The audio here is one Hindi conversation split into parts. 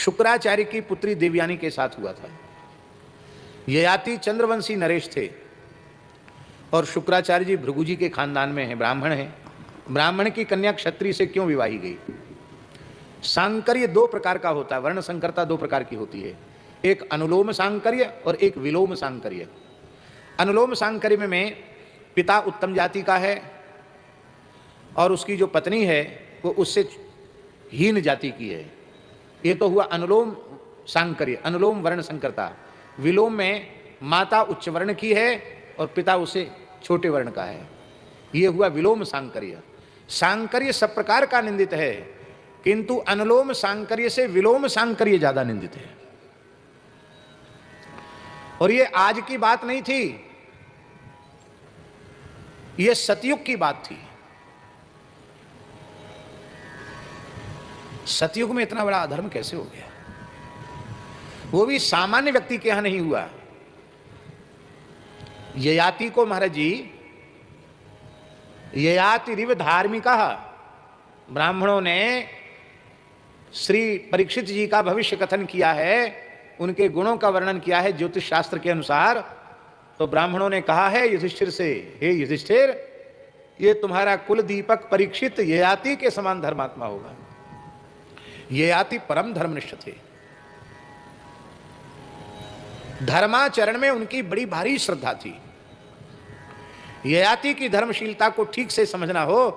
शुक्राचार्य की पुत्री देवयानी के साथ हुआ था। ययाति चंद्रवंशी नरेश थे और शुक्राचार्य जी भृगु जी के खानदान में हैं, ब्राह्मण हैं। ब्राह्मण की कन्या क्षत्रिय से क्यों विवाही गई? सांकर्य दो प्रकार का होता है, वर्ण संकरता दो प्रकार की होती है, एक अनुलोम सांकर्य और एक विलोम सांकर्य। अनुलोम सांकर्य में पिता उत्तम जाति का है और उसकी जो पत्नी है वो उससे हीन जाति की है। ये तो हुआ अनुलोम सांकर्य, अनुलोम वर्ण संकरता। विलोम में माता उच्च वर्ण की है और पिता उसे छोटे वर्ण का है, ये हुआ विलोम सांकर्य। सांकर्य सब प्रकार का निंदित है, किंतु अनुलोम सांकर्य से विलोम सांकर्य ज्यादा निंदित है। और ये आज की बात नहीं थी, ये सतयुग की बात थी। सतयुग में इतना बड़ा अधर्म कैसे हो गया? वो भी सामान्य व्यक्ति के यहां नहीं हुआ। ययाति को महाराज जी, ययाति रिव धार्मिका, ब्राह्मणों ने श्री परीक्षित जी का भविष्य कथन किया है, उनके गुणों का वर्णन किया है ज्योतिष शास्त्र के अनुसार। तो ब्राह्मणों ने कहा है युधिष्ठिर से, हे युधिष्ठिर, ये तुम्हारा कुल दीपक परीक्षित ययाति के समान धर्मात्मा होगा। ययाति परम धर्मनिष्ठ थे, धर्माचरण में उनकी बड़ी भारी श्रद्धा थी। ययाति की धर्मशीलता को ठीक से समझना हो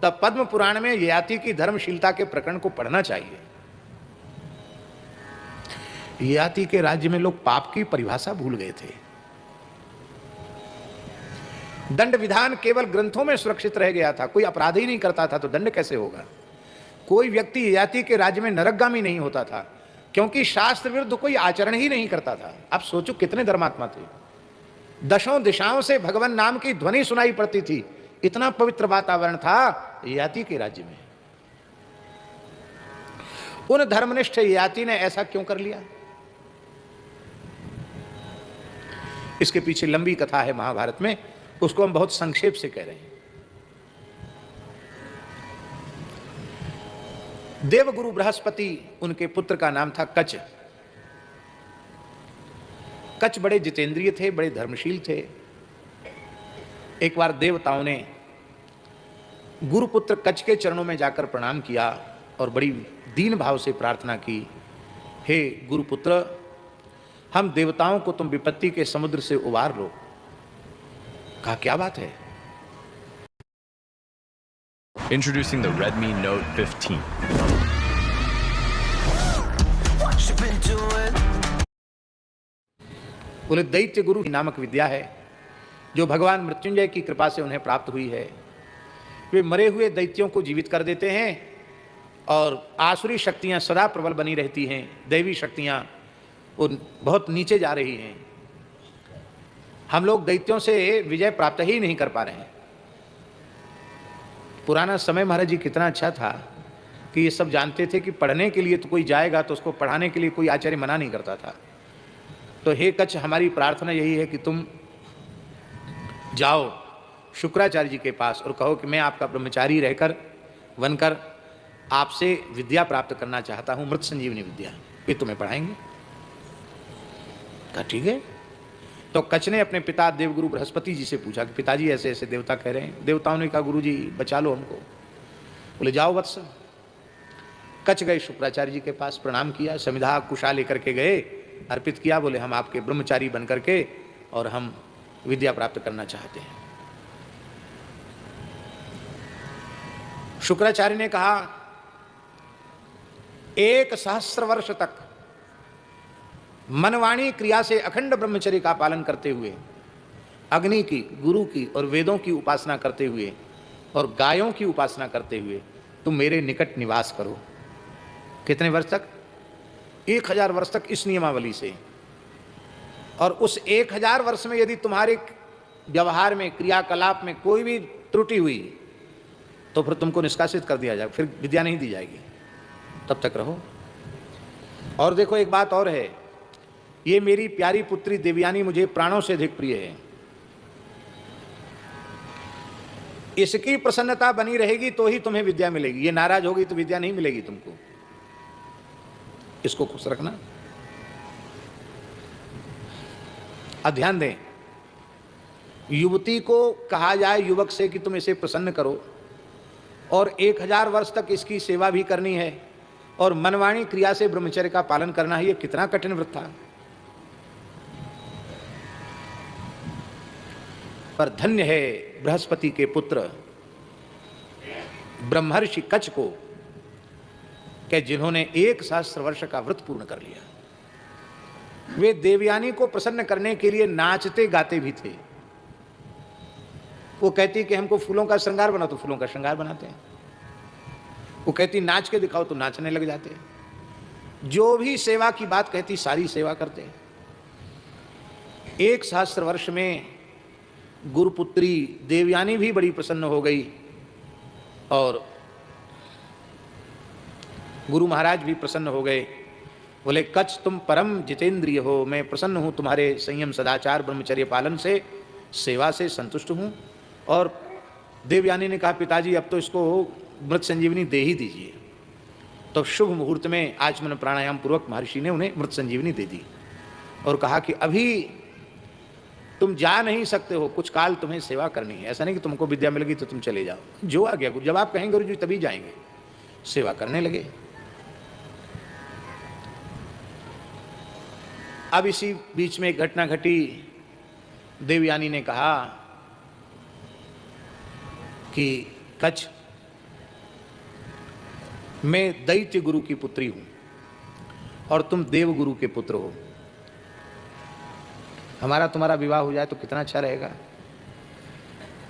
तब पद्म पुराण में ययाति की धर्मशीलता के प्रकरण को पढ़ना चाहिए। ययाति के राज्य में लोग पाप की परिभाषा भूल गए थे। दंड विधान केवल ग्रंथों में सुरक्षित रह गया था, कोई अपराध ही नहीं करता था तो दंड कैसे होगा? कोई व्यक्ति ययाति के राज्य में नरकगामी नहीं होता था, क्योंकि शास्त्र विरुद्ध कोई आचरण ही नहीं करता था। आप सोचो कितने धर्मात्मा थे। दशों दिशाओं से भगवान नाम की ध्वनि सुनाई पड़ती थी, इतना पवित्र वातावरण था ययाति के राज्य में। उन धर्मनिष्ठ ययाति ने ऐसा क्यों कर लिया? इसके पीछे लंबी कथा है महाभारत में, उसको हम बहुत संक्षेप से कह रहे हैं। देवगुरु बृहस्पति, उनके पुत्र का नाम था कच। कच बड़े जितेंद्रिय थे, बड़े धर्मशील थे। एक बार देवताओं ने गुरुपुत्र कच के चरणों में जाकर प्रणाम किया और बड़ी दीन भाव से प्रार्थना की, हे गुरुपुत्र, हम देवताओं को तुम विपत्ति के समुद्र से उबार लो। कहा क्या बात है? Introducing the Redmi Note 15. बोले दैत्य गुरु नामक विद्या है जो भगवान मृत्युंजय की कृपा से उन्हें प्राप्त हुई है। वे मरे हुए दैत्यों को जीवित कर देते हैं और आसुरी शक्तियां सदा प्रबल बनी रहती हैं, दैवी शक्तियां वो बहुत नीचे जा रही हैं। हम लोग दैत्यों से विजय प्राप्त ही नहीं कर पा रहे हैं। पुराना समय महाराज जी कितना अच्छा था कि ये सब जानते थे कि पढ़ने के लिए तो कोई जाएगा तो उसको पढ़ाने के लिए कोई आचार्य मना नहीं करता था। तो हे कच, हमारी प्रार्थना यही है कि तुम जाओ शुक्राचार्य जी के पास और कहो कि मैं आपका ब्रह्मचारी रहकर बनकर आपसे विद्या प्राप्त करना चाहता हूँ, मृत संजीवनी विद्या, ये तुम्हें पढ़ाएंगे। कहा ठीक है। तो कच ने अपने पिता देवगुरु बृहस्पति जी से पूछा कि पिताजी ऐसे ऐसे देवता कह रहे हैं। देवताओं ने कहा गुरु जी बचा लो हमको। बोले जाओ वत्स। कच गए शुक्राचार्य जी के पास, प्रणाम किया, समिधा कुशा लेकर के गए, अर्पित किया। बोले हम आपके ब्रह्मचारी बन करके और हम विद्या प्राप्त करना चाहते हैं। शुक्राचार्य ने कहा 1,000 वर्ष तक मनवाणी क्रिया से अखंड ब्रह्मचर्य का पालन करते हुए, अग्नि की, गुरु की और वेदों की उपासना करते हुए और गायों की उपासना करते हुए तुम मेरे निकट निवास करो। कितने वर्ष तक? 1000 वर्ष तक इस नियमावली से। और उस 1000 वर्ष में यदि तुम्हारे व्यवहार में, क्रियाकलाप में कोई भी त्रुटि हुई तो फिर तुमको निष्कासित कर दिया जाएगा, फिर विद्या नहीं दी जाएगी, तब तक रहो। और देखो एक बात और है, ये मेरी प्यारी पुत्री देवयानी मुझे प्राणों से अधिक प्रिय है। इसकी प्रसन्नता बनी रहेगी तो ही तुम्हें विद्या मिलेगी। ये नाराज होगी तो विद्या नहीं मिलेगी तुमको। इसको खुश रखना। अब ध्यान दें, युवती को कहा जाए युवक से कि तुम इसे प्रसन्न करो और 1000 वर्ष तक इसकी सेवा भी करनी है और मनवाणी क्रिया से ब्रह्मचर्य का पालन करना है, यह कितना कठिन व्रत था। पर धन्य है बृहस्पति के पुत्र ब्रह्मर्षि कच्छ को कि जिन्होंने 1 सहस्त्र वर्ष का व्रत पूर्ण कर लिया। वे देवयानी को प्रसन्न करने के लिए नाचते गाते भी थे। वो कहती कि हमको फूलों का श्रृंगार बनाओ तो फूलों का श्रृंगार बनाते हैं, वो कहती नाच के दिखाओ तो नाचने लग जाते हैं। जो भी सेवा की बात कहती सारी सेवा करते हैं। 1 सहस्त्र वर्ष में गुरुपुत्री देवयानी भी बड़ी प्रसन्न हो गई और गुरु महाराज भी प्रसन्न हो गए। बोले कच्छ तुम परम जितेंद्रिय हो, मैं प्रसन्न हूँ तुम्हारे संयम सदाचार ब्रह्मचर्य पालन से, सेवा से संतुष्ट हूँ। और देवयानी ने कहा पिताजी अब तो इसको मृत संजीवनी दे ही दीजिए। तो शुभ मुहूर्त में आचमन प्राणायाम पूर्वक महर्षि ने उन्हें मृत संजीवनी दे दी और कहा कि अभी तुम जा नहीं सकते हो, कुछ काल तुम्हें सेवा करनी है। ऐसा नहीं कि तुमको विद्या मिल गई तो तुम चले जाओ, जो आ गया जब आप कहेंगे गुरु जी तभी जाएंगे। सेवा करने लगे। अब इसी बीच में एक घटना घटी। देवयानी ने कहा कि कच्छ मैं दैत्य गुरु की पुत्री हूं और तुम देव गुरु के पुत्र हो। हमारा तुम्हारा विवाह हो जाए तो कितना अच्छा रहेगा।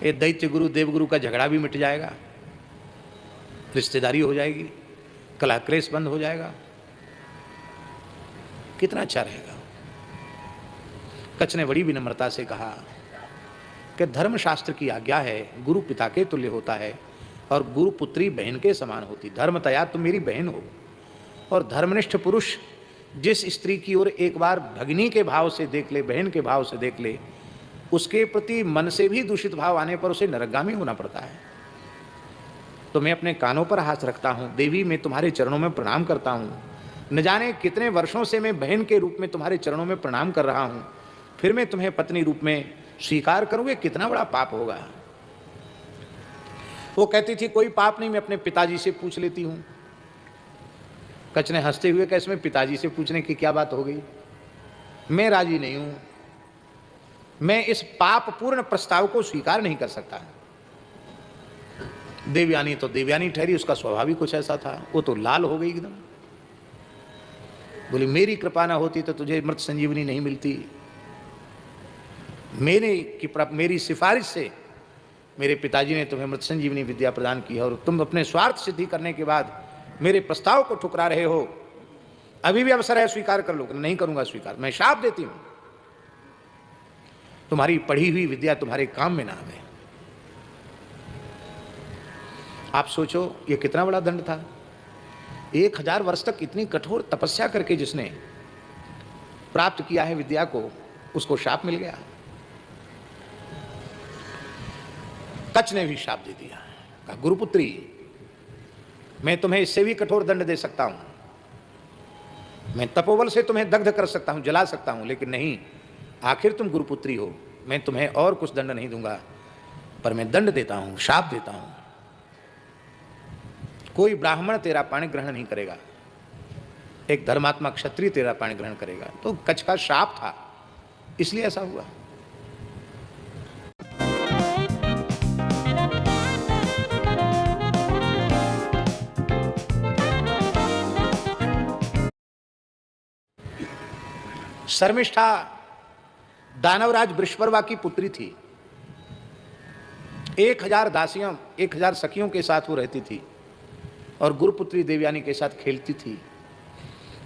ये दैत्य गुरु देव गुरु का झगड़ा भी मिट जाएगा, रिश्तेदारी हो जाएगी, कलह क्लेश बंद हो जाएगा, कितना अच्छा रहेगा। कच्छ ने बड़ी विनम्रता से कहा कि धर्मशास्त्र की आज्ञा है, गुरु पिता के तुल्य होता है और गुरु पुत्री बहन के समान होती। धर्मतया तुम मेरी बहन हो और धर्मनिष्ठ पुरुष जिस स्त्री की ओर एक बार भगिनी के भाव से देख ले, बहन के भाव से देख ले, उसके प्रति मन से भी दूषित भाव आने पर उसे नरकगामी होना पड़ता है। तो मैं अपने कानों पर हाथ रखता हूँ, देवी मैं तुम्हारे चरणों में प्रणाम करता हूँ। न जाने कितने वर्षों से मैं बहन के रूप में तुम्हारे चरणों में प्रणाम कर रहा हूँ, फिर मैं तुम्हें पत्नी रूप में स्वीकार करूँगी, कितना बड़ा पाप होगा। वो कहती थी कोई पाप नहीं, मैं अपने पिताजी से पूछ लेती हूँ। कच्छ ने हंसते हुए कहा इसमें पिताजी से पूछने की क्या बात हो गई, मैं राजी नहीं हूँ, मैं इस पाप पूर्ण प्रस्ताव को स्वीकार नहीं कर सकता। देवयानी तो देवयानी ठहरी, उसका स्वभाव ही कुछ ऐसा था, वो तो लाल हो गई एकदम। बोली मेरी कृपा ना होती तो तुझे मृत संजीवनी नहीं मिलती, मेरी सिफारिश से मेरे पिताजी ने तुम्हें मृत संजीवनी विद्या प्रदान की है और तुम अपने स्वार्थ सिद्धि करने के बाद मेरे प्रस्ताव को ठुकरा रहे हो। अभी भी अवसर है, स्वीकार कर लो। नहीं करूंगा स्वीकार, मैं शाप देती हूं, तुम्हारी पढ़ी हुई विद्या तुम्हारे काम में ना आवे। आप सोचो ये कितना बड़ा दंड था। 1000 वर्ष तक इतनी कठोर तपस्या करके जिसने प्राप्त किया है विद्या को, उसको शाप मिल गया। कच्छ ने भी शाप दे दिया, कहा गुरुपुत्री मैं तुम्हें इससे भी कठोर दंड दे सकता हूं, मैं तपोबल से तुम्हें दग्ध कर सकता हूं, जला सकता हूं, लेकिन नहीं, आखिर तुम गुरुपुत्री हो, मैं तुम्हें और कुछ दंड नहीं दूंगा, पर मैं दंड देता हूं, शाप देता हूं। कोई ब्राह्मण तेरा पाणी ग्रहण नहीं करेगा, एक धर्मात्मा क्षत्रिय तेरा पाणी ग्रहण करेगा। तो कच्छ का शाप था, इसलिए ऐसा हुआ। शर्मिष्ठा दानवराज वृषपर्वा की पुत्री थी। 1000 दासियों 1000 सखियों के साथ वो रहती थी और गुरुपुत्री देवयानी के साथ खेलती थी।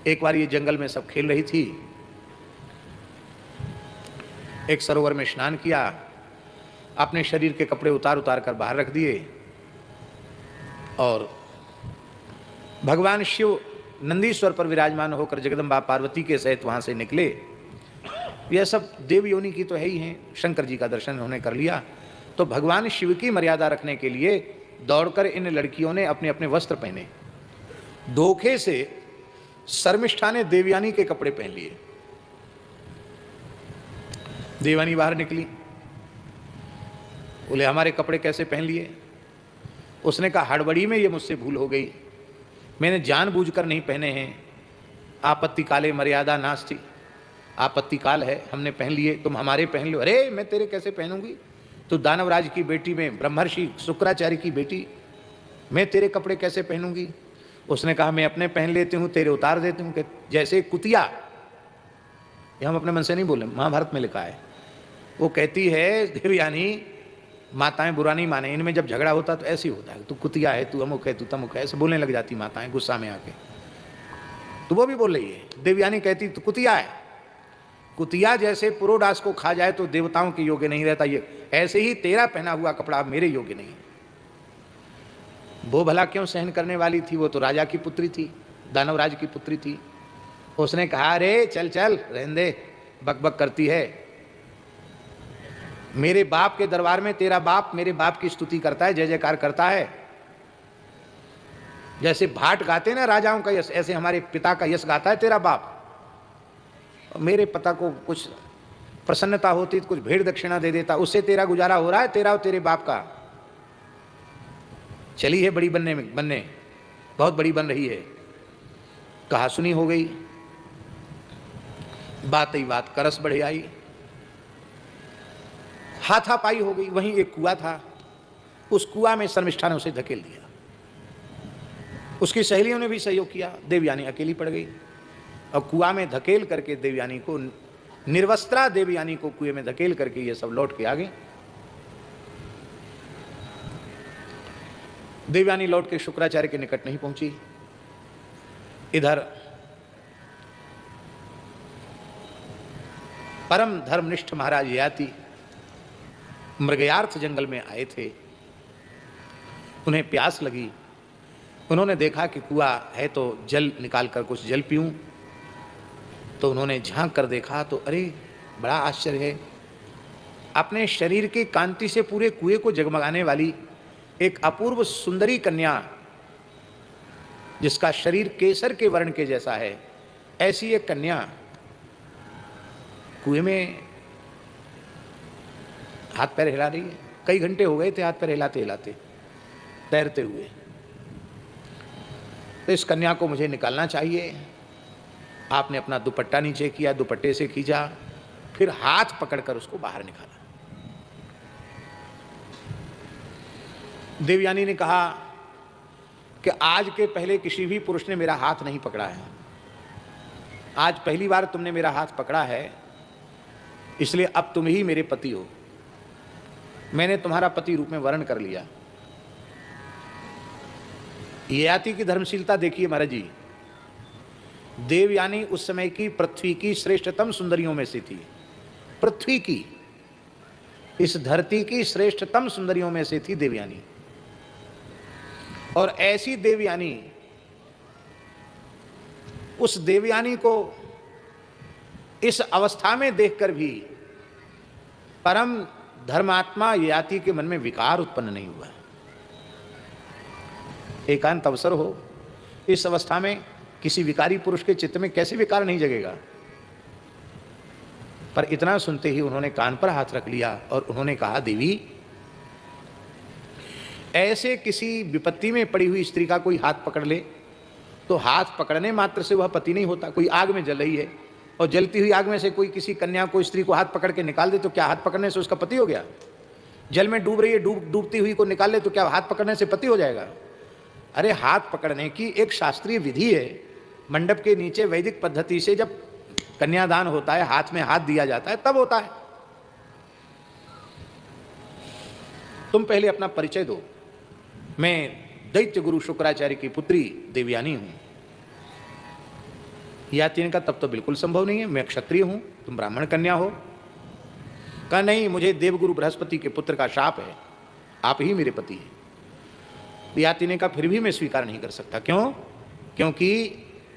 एक बार ये जंगल में सब खेल रही थी, एक सरोवर में स्नान किया, अपने शरीर के कपड़े उतार उतार कर बाहर रख दिए और भगवान शिव नंदीश्वर पर विराजमान होकर जगदम्बा पार्वती के सहित वहां से निकले। यह सब देव योनि की तो है ही हैं, शंकर जी का दर्शन उन्होंने कर लिया। तो भगवान शिव की मर्यादा रखने के लिए दौड़कर इन लड़कियों ने अपने अपने वस्त्र पहने, धोखे से शर्मिष्ठा ने देवयानी के कपड़े पहन लिए। देवयानी बाहर निकली, बोले हमारे कपड़े कैसे पहन लिए? उसने कहा हड़बड़ी में ये मुझसे भूल हो गई, मैंने जानबूझकर नहीं पहने हैं। आपत्ति काले मर्यादा नास्ति, आपत्ति काल है, हमने पहन लिए, तुम हमारे पहन लो। अरे मैं तेरे कैसे पहनूंगी? तू दानवराज की बेटी में ब्रह्मर्षि शुक्राचार्य की बेटी, मैं तेरे कपड़े कैसे पहनूंगी? उसने कहा मैं अपने पहन लेती हूँ, तेरे उतार देती हूँ। जैसे कुतिया, ये हम अपने मन से नहीं बोले, महाभारत में लिखा है। वो कहती है देवयानी, माताएं बुरा नहीं माने, इनमें जब झगड़ा होता तो ऐसे ही होता है, तू कुतिया है, तू अमुक है, तू तमुक है, ऐसे बोलने लग जाती माताएं गुस्सा में आके। तो वो भी बोल रही है। देवयानी कहती तू कुतिया है। कुतिया जैसे पुरोडास को खा जाए तो देवताओं के योग्य नहीं रहता, ये ऐसे ही तेरा पहना हुआ कपड़ा मेरे योग्य नहीं है। वो भला क्यों सहन करने वाली थी? वो तो राजा की पुत्री थी, दानवराज की पुत्री थी। उसने कहा अरे चल चल रहने दे, बकबक करती है। मेरे बाप के दरबार में तेरा बाप मेरे बाप की स्तुति करता है, जय जयकार करता है। जैसे भाट गाते ना राजाओं का यश, ऐसे हमारे पिता का यश गाता है तेरा बाप। मेरे पिता को कुछ प्रसन्नता होती तो कुछ भेड़ दक्षिणा दे देता, उससे तेरा गुजारा हो रहा है, तेरा और तेरे बाप का। चली है बड़ी बनने बहुत बड़ी बन रही है। कहा सुनी हो गई, बात ही बात करस बढ़े आई, हाथापाई हो गई। वहीं एक कुआं था, उस कुआं में शर्मिष्ठा ने उसे धकेल दिया। उसकी सहेलियों ने भी सहयोग किया, देवयानी अकेली पड़ गई। और कुआं में धकेल करके देवयानी को, निर्वस्त्रा देवयानी को कुएं में धकेल करके ये सब लौट के आ गए। देवयानी लौट के शुक्राचार्य के निकट नहीं पहुंची। इधर परम धर्मनिष्ठ महाराज ययाति मृगयार्थ जंगल में आए थे। उन्हें प्यास लगी, उन्होंने देखा कि कुआं है तो जल निकाल कर कुछ जल पीऊं। तो उन्होंने झांक कर देखा तो अरे बड़ा आश्चर्य है, अपने शरीर की कांति से पूरे कुएं को जगमगाने वाली एक अपूर्व सुंदरी कन्या, जिसका शरीर केसर के वर्ण के जैसा है, ऐसी एक कन्या कुएं में हाथ पैर हिला रही है। कई घंटे हो गए थे हाथ पैर हिलाते हिलाते, तैरते हुए। तो इस कन्या को मुझे निकालना चाहिए। आपने अपना दुपट्टा नीचे किया, दुपट्टे से खींचा, फिर हाथ पकड़कर उसको बाहर निकाला। देवयानी ने कहा कि आज के पहले किसी भी पुरुष ने मेरा हाथ नहीं पकड़ा है, आज पहली बार तुमने मेरा हाथ पकड़ा है, इसलिए अब तुम ही मेरे पति हो। मैंने तुम्हारा पति रूप में वर्ण कर लिया। ययाति की धर्मशीलता देखिए महाराज जी। देवयानी उस समय की पृथ्वी की श्रेष्ठतम सुंदरियों में से थी। पृथ्वी की, इस धरती की श्रेष्ठतम सुंदरियों में से थी देवयानी। और ऐसी देवयानी, उस देवयानी को इस अवस्था में देखकर भी परम धर्मात्मा ययाति के मन में विकार उत्पन्न नहीं हुआ। एकांत अवसर हो, इस अवस्था में किसी विकारी पुरुष के चित्त में कैसे विकार नहीं जगेगा? पर इतना सुनते ही उन्होंने कान पर हाथ रख लिया और उन्होंने कहा, देवी, ऐसे किसी विपत्ति में पड़ी हुई स्त्री का कोई हाथ पकड़ ले तो हाथ पकड़ने मात्र से वह पति नहीं होता। कोई आग में जल रही है और जलती हुई आग में से कोई किसी कन्या को, स्त्री को हाथ पकड़ के निकाल दे तो क्या हाथ पकड़ने से उसका पति हो गया? जल में डूब रही है, डूबती हुई को निकाल ले तो क्या हाथ पकड़ने से पति हो जाएगा? अरे हाथ पकड़ने की एक शास्त्रीय विधि है। मंडप के नीचे वैदिक पद्धति से जब कन्यादान होता है, हाथ में हाथ दिया जाता है, तब होता है। तुम पहले अपना परिचय दो। मैं दैत्य गुरु शुक्राचार्य की पुत्री देवयानी हूं। ययाति ने कहा, तब तो बिल्कुल संभव नहीं है, मैं क्षत्रिय हूं, तुम ब्राह्मण कन्या हो। कहा नहीं, मुझे देवगुरु बृहस्पति के पुत्र का शाप है, आप ही मेरे पति हैं। ययाति ने कहा, फिर भी मैं स्वीकार नहीं कर सकता। क्यों? क्योंकि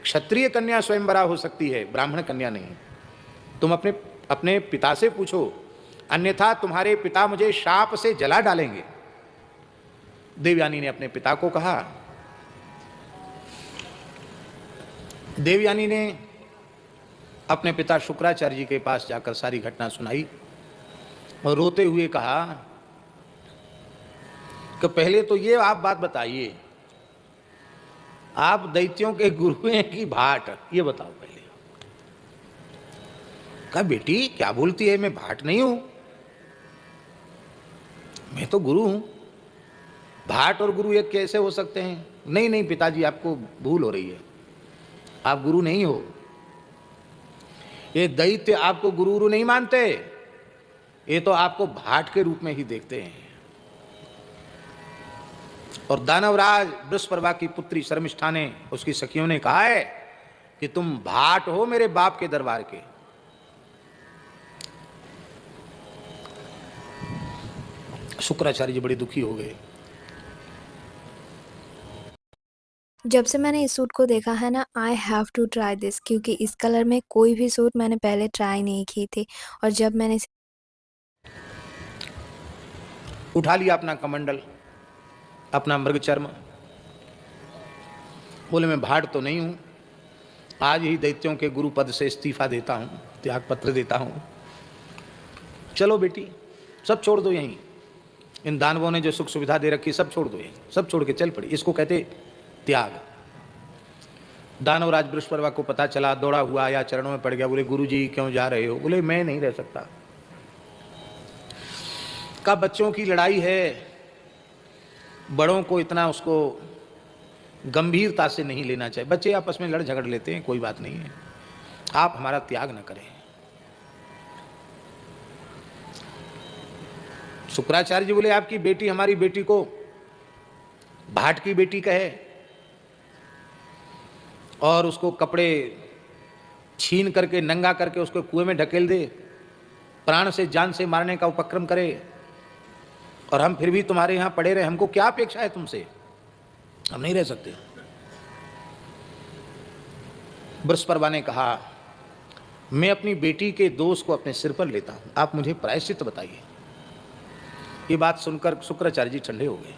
क्षत्रिय कन्या स्वयंवरा हो सकती है, ब्राह्मण कन्या नहीं। तुम अपने पिता से पूछो, अन्यथा तुम्हारे पिता मुझे शाप से जला डालेंगे। देवयानी ने अपने पिता को कहा। देवयानी ने अपने पिता शुक्राचार्य जी के पास जाकर सारी घटना सुनाई और रोते हुए कहा कि पहले तो ये आप बात बताइए, आप दैत्यों के गुरु हैं कि भाट, ये बताओ पहले। कहा बेटी क्या बोलती है, मैं भाट नहीं हूं, मैं तो गुरु हूं। भाट और गुरु एक कैसे हो सकते हैं? नहीं नहीं पिताजी, आपको भूल हो रही है, आप गुरु नहीं हो। ये दैत्य आपको गुरु नहीं मानते, ये तो आपको भाट के रूप में ही देखते हैं। और दानवराज बृहस्पति की पुत्री शर्मिष्ठा ने, उसकी सखियों ने कहा है कि तुम भाट हो मेरे बाप के दरबार के। शुक्राचार्य जी बड़े दुखी हो गए। जब से मैंने इस सूट को देखा है ना, I have to try this, क्योंकि इस कलर में कोई भी सूट मैंने पहले ट्राई नहीं की थी। और जब मैंने उठा लिया अपना कमंडल, अपना मृगचर्म, बोले मैं भाट तो नहीं हूं, आज ही दैत्यों के गुरु पद से इस्तीफा देता हूं, त्याग पत्र देता हूं। चलो बेटी, सब छोड़ दो यहीं, इन दानवों ने जो सुख सुविधा दे रखी सब छोड़ दो यहीं, सब छोड़ के चल पड़ी। इसको कहते त्याग। दानवराज बृहस्पति को पता चला, दौड़ा हुआ आया, चरणों में पड़ गया, बोले गुरुजी क्यों जा रहे हो? बोले मैं नहीं रह सकता। का बच्चों की लड़ाई है, बड़ों को इतना उसको गंभीरता से नहीं लेना चाहिए, बच्चे आपस में लड़ झगड़ लेते हैं, कोई बात नहीं है, आप हमारा त्याग न करें। शुक्राचार्य जी बोले आपकी बेटी हमारी बेटी को भाट की बेटी कहे और उसको कपड़े छीन करके नंगा करके उसको कुएं में ढकेल दे, प्राण से जान से मारने का उपक्रम करे, और हम फिर भी तुम्हारे यहां पड़े रहे, हमको क्या अपेक्षा है तुमसे? हम नहीं रह सकते। बृहस्पति ने कहा मैं अपनी बेटी के दोष को अपने सिर पर लेता हूं, आप मुझे प्रायश्चित बताइए। ये बात सुनकर शुक्राचार्य जी ठंडे हो गए।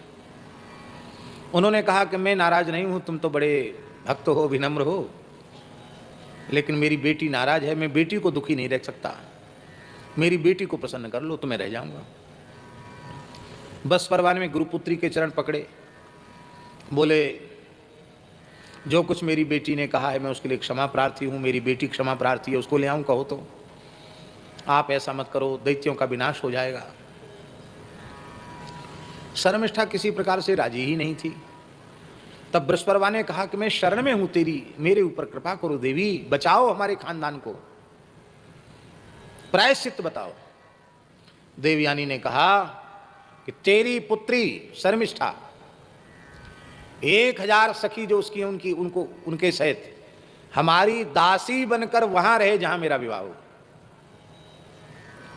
उन्होंने कहा कि मैं नाराज नहीं हूं, तुम तो बड़े भक्त हो, विनम्र हो, लेकिन मेरी बेटी नाराज है, मैं बेटी को दुखी नहीं रख सकता, मेरी बेटी को प्रसन्न कर लो तो मैं रह जाऊंगा। बस परवाने में गुरुपुत्री के चरण पकड़े, बोले जो कुछ मेरी बेटी ने कहा है मैं उसके लिए क्षमा प्रार्थी हूँ, मेरी बेटी क्षमा प्रार्थी है, उसको ले आऊँ कहो तो। आप ऐसा मत करो, दैत्यों का विनाश हो जाएगा। शर्मिष्ठा किसी प्रकार से राजी ही नहीं थी। तब बृहस्पति ने कहा कि मैं शरण में हूं तेरी, मेरे ऊपर कृपा करो देवी, बचाओ हमारे खानदान को, प्रायश्चित बताओ। देवयानी ने कहा कि तेरी पुत्री शर्मिष्ठा 1000 सखी जो उसकी उनकी उनको उनके सहित हमारी दासी बनकर वहां रहे जहां मेरा विवाह हो,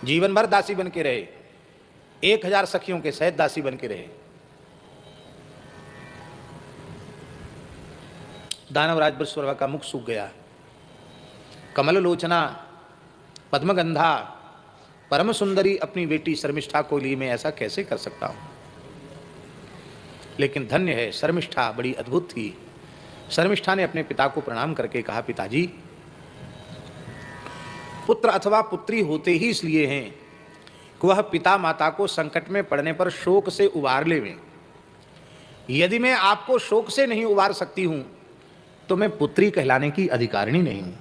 जीवन भर दासी बन के रहे, 1000 सखियों के सहित दासी बन के रहे। दानवराज बृहस्पति का मुख सूख गया। कमल लोचना पद्मगंधा परम सुंदरी अपनी बेटी शर्मिष्ठा को लिए मैं ऐसा कैसे कर सकता हूं? लेकिन धन्य है, शर्मिष्ठा बड़ी अद्भुत थी। शर्मिष्ठा ने अपने पिता को प्रणाम करके कहा पिताजी, पुत्र अथवा पुत्री होते ही इसलिए हैं कि वह पिता माता को संकट में पड़ने पर शोक से उबार लेवें। यदि मैं आपको शोक से नहीं उबार सकती हूं तो मैं पुत्री कहलाने की अधिकारिणी नहीं हूं।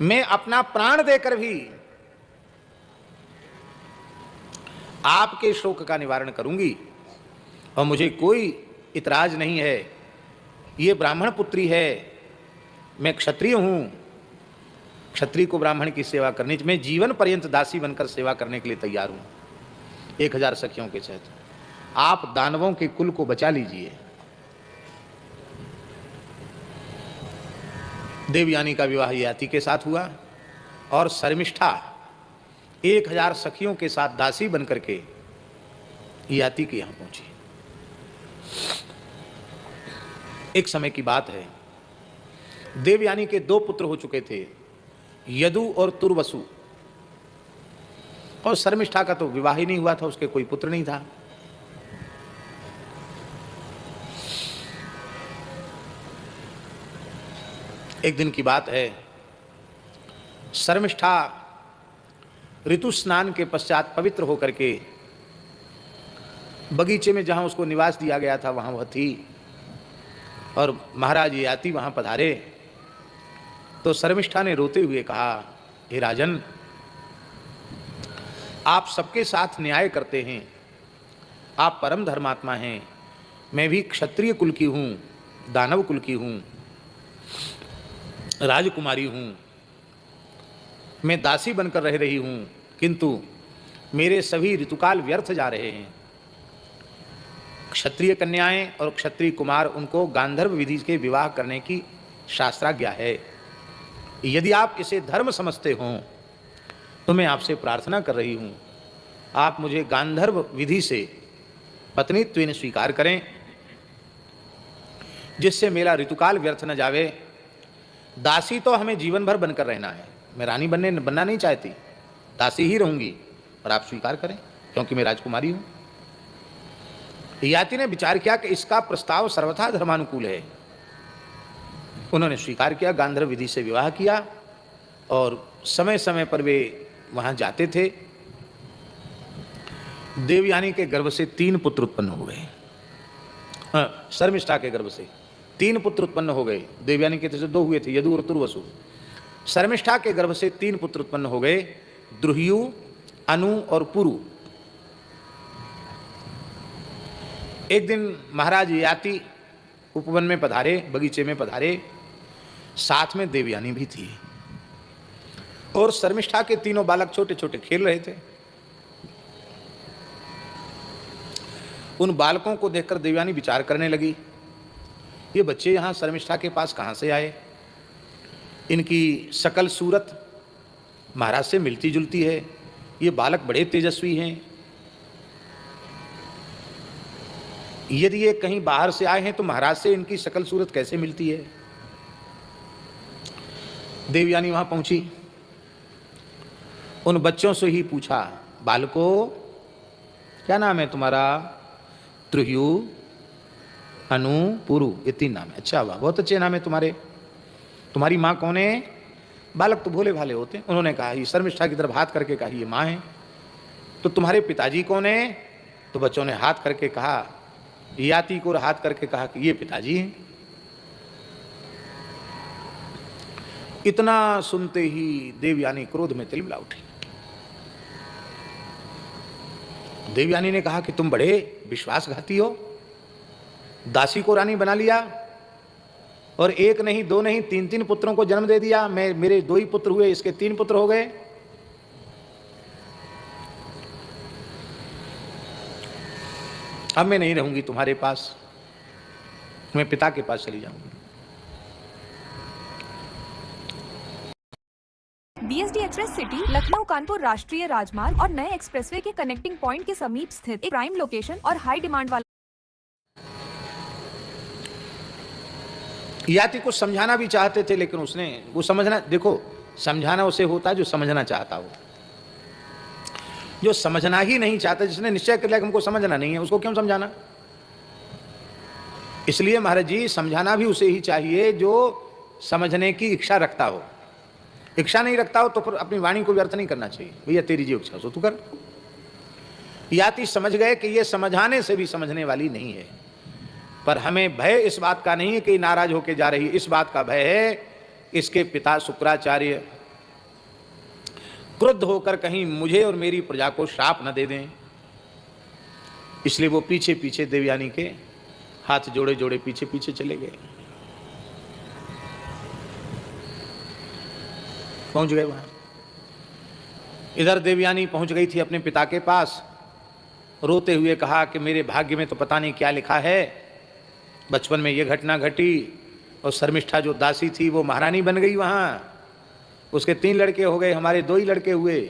मैं अपना प्राण देकर भी आपके शोक का निवारण करूंगी, और मुझे कोई इतराज नहीं है। ये ब्राह्मण पुत्री है, मैं क्षत्रिय हूं, क्षत्रिय को ब्राह्मण की सेवा करनी, मैं जीवन पर्यंत दासी बनकर सेवा करने के लिए तैयार हूं। 1000 सखियों के साथ आप दानवों के कुल को बचा लीजिए। देवयानी का विवाह ययाति के साथ हुआ और शर्मिष्ठा 1000 सखियों के साथ दासी बनकर के ययाति के यहां पहुंची। एक समय की बात है, देवयानी के 2 पुत्र हो चुके थे, यदु और तुर्वसु, और शर्मिष्ठा का तो विवाह ही नहीं हुआ था, उसके कोई पुत्र नहीं था। एक दिन की बात है, शर्मिष्ठा ऋतु स्नान के पश्चात पवित्र होकर के बगीचे में जहाँ उसको निवास दिया गया था वहाँ वह थी, और महाराज ययाति वहाँ पधारे। तो शर्मिष्ठा ने रोते हुए कहा, हे राजन, आप सबके साथ न्याय करते हैं, आप परम धर्मात्मा हैं, मैं भी क्षत्रिय कुल की हूँ, दानव कुल की हूँ, राजकुमारी हूँ, मैं दासी बनकर रह रही हूँ, किंतु मेरे सभी ऋतुकाल व्यर्थ जा रहे हैं। क्षत्रिय कन्याएं और क्षत्रिय कुमार, उनको गांधर्व विधि के विवाह करने की शास्त्राज्ञा है। यदि आप इसे धर्म समझते हों तो मैं आपसे प्रार्थना कर रही हूँ, आप मुझे गांधर्व विधि से पत्नीत्वेन स्वीकार करें, जिससे मेरा ऋतुकाल व्यर्थ न जावे। दासी तो हमें जीवन भर बनकर रहना है, मैं रानी बनना नहीं चाहती, दासी ही रहूंगी, और आप स्वीकार करें क्योंकि मैं राजकुमारी हूँ। ययाति ने विचार किया कि इसका प्रस्ताव सर्वथा धर्मानुकूल है। उन्होंने स्वीकार किया, गांधर्व विधि से विवाह किया, और समय समय पर वे वहाँ जाते थे। देवयानी के गर्भ से 3 पुत्र उत्पन्न हो गए। शर्मिष्ठा के गर्भ से 3 पुत्र उत्पन्न हो गए। देवयानी के से 2 हुए थे, यदु और तुर्वसु। शर्मिष्ठा के गर्भ से 3 पुत्र उत्पन्न हो गए, द्रुह्यु, अनु और पुरु। एक दिन महाराज ययाति उपवन में पधारे, बगीचे में पधारे, साथ में देवयानी भी थी, और शर्मिष्ठा के 3 बालक छोटे छोटे खेल रहे थे। उन बालकों को देखकर देवयानी विचार करने लगी, ये बच्चे यहाँ शर्मिष्ठा के पास कहाँ से आए? इनकी शकल सूरत महाराज से मिलती जुलती है, ये बालक बड़े तेजस्वी हैं। यदि ये कहीं बाहर से आए हैं तो महाराज से इनकी शकल सूरत कैसे मिलती है? देवयानी वहां पहुंची, उन बच्चों से ही पूछा, बालकों क्या नाम है तुम्हारा? त्रुह्यु, अनु, पुरु, ये 3 नाम है। अच्छा, वाह, बहुत अच्छे नाम है तुम्हारे। तुम्हारी माँ कौन है? बालक तो भोले भाले होते हैं। उन्होंने कहा, ये शर्मिष्ठा की तरफ हाथ करके कहा, ये माँ है। तो तुम्हारे पिताजी कौन है? तो बच्चों ने हाथ करके कहा, ययाति को हाथ करके कहा कि ये पिताजी हैं। इतना सुनते ही देवयानी क्रोध में तिलमिला उठी। देवयानी ने कहा कि तुम बड़े विश्वासघाती हो, दासी को रानी बना लिया, और 1 नहीं 2 नहीं 3 पुत्रों को जन्म दे दिया। मेरे 2 ही पुत्र हुए, इसके 3 पुत्र हो गए। अब मैं नहीं रहूंगी तुम्हारे पास, मैं पिता के पास चली जाऊंगी। BSD express city Lucknow Kanpur राष्ट्रीय राजमार्ग और नए एक्सप्रेसवे के कनेक्टिंग पॉइंट के समीप स्थित एक प्राइम लोकेशन और हाई डिमांड वाला। ययाति को समझाना भी चाहते थे, लेकिन उसने वो समझना, देखो समझाना उसे होता है जो समझना चाहता हो। जो समझना ही नहीं चाहता, जिसने निश्चय कर लिया कि हमको समझना नहीं है, उसको क्यों समझाना? इसलिए महाराज जी, समझाना भी उसे ही चाहिए जो समझने की इच्छा रखता हो। इच्छा नहीं रखता हो तो फिर अपनी वाणी को व्यर्थ नहीं करना चाहिए। भैया तेरी जो इच्छा हो तू कर। ययाति समझ गए कि ये समझाने से भी समझने वाली नहीं है, पर हमें भय इस बात का नहीं है कि नाराज होकर जा रही है, इस बात का भय है इसके पिता शुक्राचार्य क्रुद्ध होकर कहीं मुझे और मेरी प्रजा को श्राप न दे दें। इसलिए वो पीछे पीछे देवयानी के हाथ जोड़े जोड़े पीछे पीछे चले गए। पहुंच गए वहां। इधर देवयानी पहुंच गई थी अपने पिता के पास, रोते हुए कहा कि मेरे भाग्य में तो पता नहीं क्या लिखा है, बचपन में ये घटना घटी, और शर्मिष्ठा जो दासी थी वो महारानी बन गई वहां, उसके 3 लड़के हो गए, हमारे 2 ही लड़के हुए।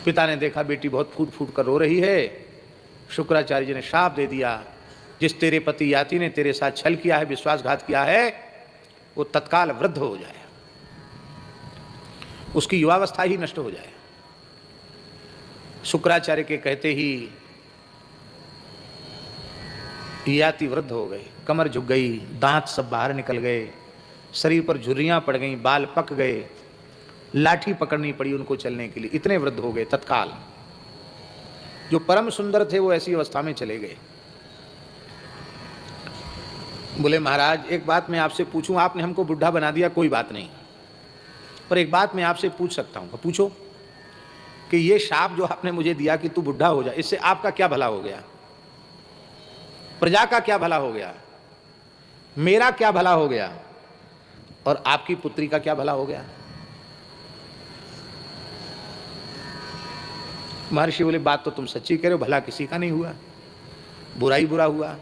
पिता ने देखा बेटी बहुत फूट फूट कर रो रही है। शुक्राचार्य जी ने शाप दे दिया, जिस तेरे पति ययाति ने तेरे साथ छल किया है, विश्वासघात किया है, वो तत्काल वृद्ध हो जाए, उसकी युवावस्था ही नष्ट हो जाए। शुक्राचार्य के कहते ही ययाति वृद्ध हो गए, कमर झुक गई, दांत सब बाहर निकल गए, शरीर पर झुर्रियां पड़ गईं, बाल पक गए, लाठी पकड़नी पड़ी उनको चलने के लिए, इतने वृद्ध हो गए तत्काल। जो परम सुंदर थे वो ऐसी अवस्था में चले गए। बोले महाराज एक बात मैं आपसे पूछूं, आपने हमको बुढ़ा बना दिया, कोई बात नहीं, पर एक बात मैं आपसे पूछ सकता हूं। पूछो कि ये शाप जो आपने मुझे दिया कि तू बुढ़ा हो जा, इससे आपका क्या भला हो गया, प्रजा का क्या भला हो गया, मेरा क्या भला हो गया, और आपकी पुत्री का क्या भला हो गया। महर्षि बोले बात तो तुम सच्ची कह रहे हो, भला किसी का नहीं हुआ, बुरा ही बुरा हुआ।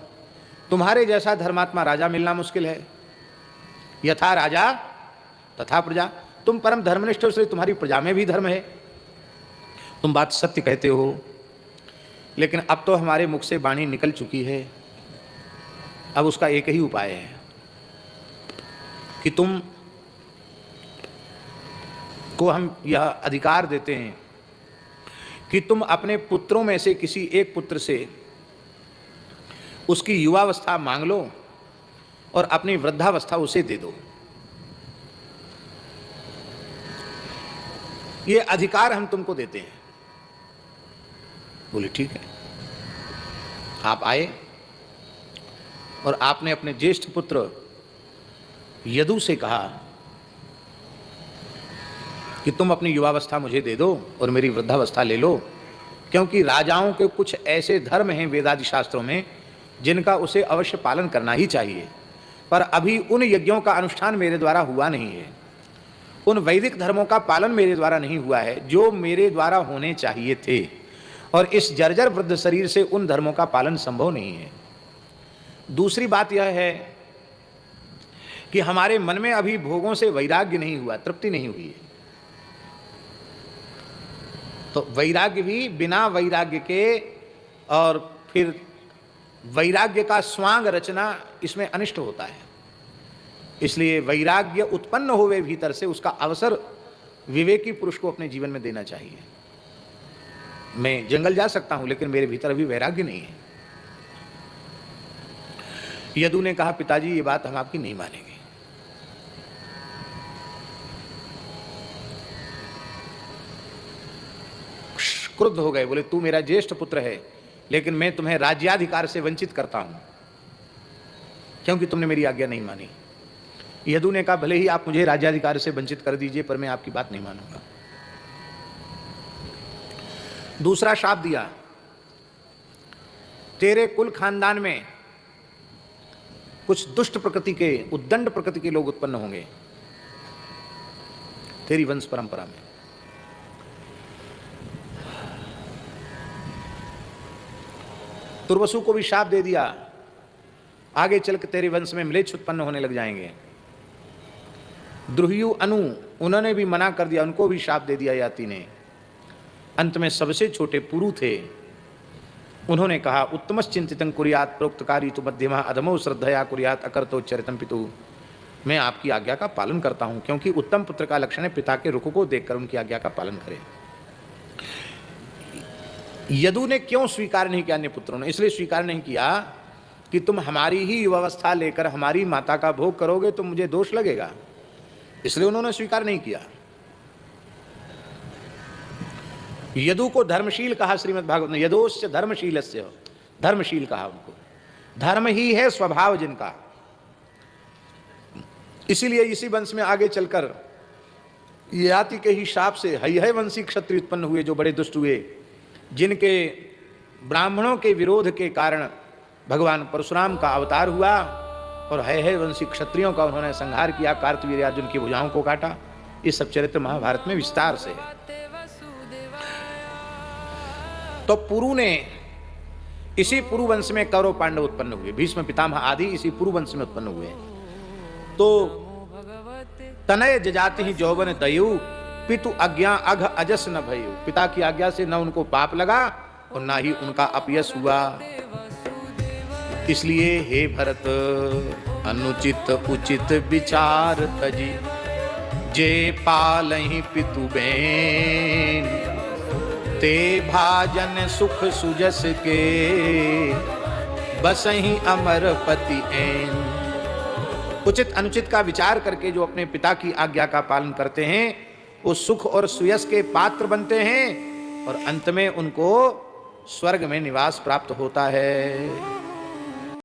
तुम्हारे जैसा धर्मात्मा राजा मिलना मुश्किल है। यथा राजा तथा प्रजा, तुम परम धर्मनिष्ठ हो इसलिए तुम्हारी प्रजा में भी धर्म है, तुम बात सत्य कहते हो। लेकिन अब तो हमारे मुख से वाणी निकल चुकी है, अब उसका एक ही उपाय है कि तुम को हम यह अधिकार देते हैं कि तुम अपने पुत्रों में से किसी एक पुत्र से उसकी युवावस्था मांग लो और अपनी वृद्धावस्था उसे दे दो। ये अधिकार हम तुमको देते हैं। बोले ठीक है। आप आए और आपने अपने ज्येष्ठ पुत्र यदु से कहा कि तुम अपनी युवावस्था मुझे दे दो और मेरी वृद्धावस्था ले लो, क्योंकि राजाओं के कुछ ऐसे धर्म हैं वेदादि शास्त्रों में जिनका उसे अवश्य पालन करना ही चाहिए, पर अभी उन यज्ञों का अनुष्ठान मेरे द्वारा हुआ नहीं है, उन वैदिक धर्मों का पालन मेरे द्वारा नहीं हुआ है जो मेरे द्वारा होने चाहिए थे, और इस जर्जर वृद्ध शरीर से उन धर्मों का पालन संभव नहीं है। दूसरी बात यह है कि हमारे मन में अभी भोगों से वैराग्य नहीं हुआ, तृप्ति नहीं हुई है। तो वैराग्य भी बिना वैराग्य के और फिर वैराग्य का स्वांग रचना इसमें अनिष्ट होता है। इसलिए वैराग्य उत्पन्न होवे भीतर से उसका अवसर विवेकी पुरुष को अपने जीवन में देना चाहिए। मैं जंगल जा सकता हूं लेकिन मेरे भीतर अभी वैराग्य नहीं है। यदु ने कहा पिताजी ये बात हम आपकी नहीं मानेंगे। क्रुद्ध हो गए, बोले तू मेरा ज्येष्ठ पुत्र है लेकिन मैं तुम्हें राज्याधिकार से वंचित करता हूं क्योंकि तुमने मेरी आज्ञा नहीं मानी। यदु ने कहा भले ही आप मुझे राज्याधिकार से वंचित कर दीजिए पर मैं आपकी बात नहीं मानूंगा। दूसरा शाप दिया, तेरे कुल खानदान में कुछ दुष्ट प्रकृति के, उद्दंड प्रकृति के लोग उत्पन्न होंगे तेरी वंश परंपरा में। तुर्वसु को भी शाप दे दिया, आगे चलकर तेरे वंश में म्लेच्छ उत्पन्न होने लग जाएंगे। द्रुह्यु अनु उन्होंने भी मना कर दिया, उनको भी शाप दे दिया याति ने। अंत में सबसे छोटे पुरु थे, उन्होंने कहा उत्तमस् चिंतितं कुर्यात् प्रोक्तकारी तु मध्यमा अधमो श्रद्धया कुर्यात् अकर्तो चरितं पितु। मैं आपकी आज्ञा का पालन करता हूं क्योंकि उत्तम पुत्र का लक्षण है पिता के रुख को देखकर उनकी आज्ञा का पालन करें। यदु ने क्यों स्वीकार नहीं किया अन्य पुत्रों ने? इसलिए स्वीकार नहीं किया कि तुम हमारी ही युवावस्था लेकर हमारी माता का भोग करोगे तो मुझे दोष लगेगा, इसलिए उन्होंने स्वीकार नहीं किया। यदु को धर्मशील कहा श्रीमद् भागवत ने, यदोश्च धर्मशीलस्य, धर्मशील कहा उनको। धर्म ही है स्वभाव जिनका। इसीलिए इसी वंश में आगे चलकर ययाति के ही शाप से हय वंशी क्षत्रिय उत्पन्न हुए जो बड़े दुष्ट हुए, जिनके ब्राह्मणों के विरोध के कारण भगवान परशुराम का अवतार हुआ और हय वंशी क्षत्रियों का उन्होंने संहार किया, कार्तवीर्यार्जुन की भुजाओं को काटा। ये सब चरित्र महाभारत में विस्तार से है। तो पुरु ने, इसी पुरु वंश में कौरव पांडव उत्पन्न हुए, भीष्म पितामह आदि इसी पुरु वंश में उत्पन्न हुए। तो तनय जजाति ही जौवन दयु पितु आज्ञा अघ अजस न भयु। पिता की आज्ञा से न उनको पाप लगा और ना ही उनका अपयश हुआ। इसलिए हे भरत अनुचित उचित विचार तजी, जे पालहि पितु बेन, ते भाजन सुख सुजस के, बसहीं अमर पति ऐन। उचित अनुचित का विचार करके जो अपने पिता की आज्ञा का पालन करते हैं वो सुख और सुयश के पात्र बनते हैं और अंत में उनको स्वर्ग में निवास प्राप्त होता है।